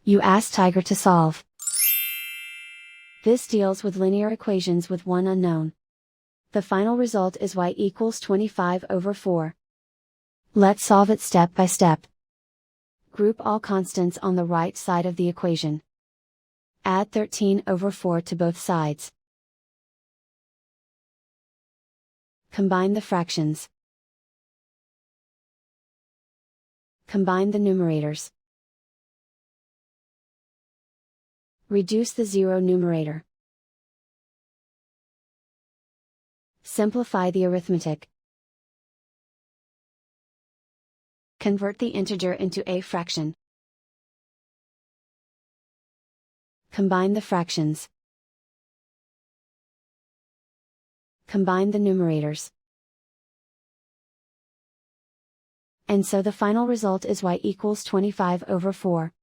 You ask Tiger to solve. This deals with linear equations with one unknown. The final result is y equals 25/4. Let's solve it step by step. Group all constants on the right side of the equation. Add 13/4 to both sides. Combine the fractions. Combine the numerators. Reduce the zero numerator. Simplify the arithmetic. Convert the integer into a fraction. Combine the fractions. Combine the numerators. And so the final result is y equals 25/4.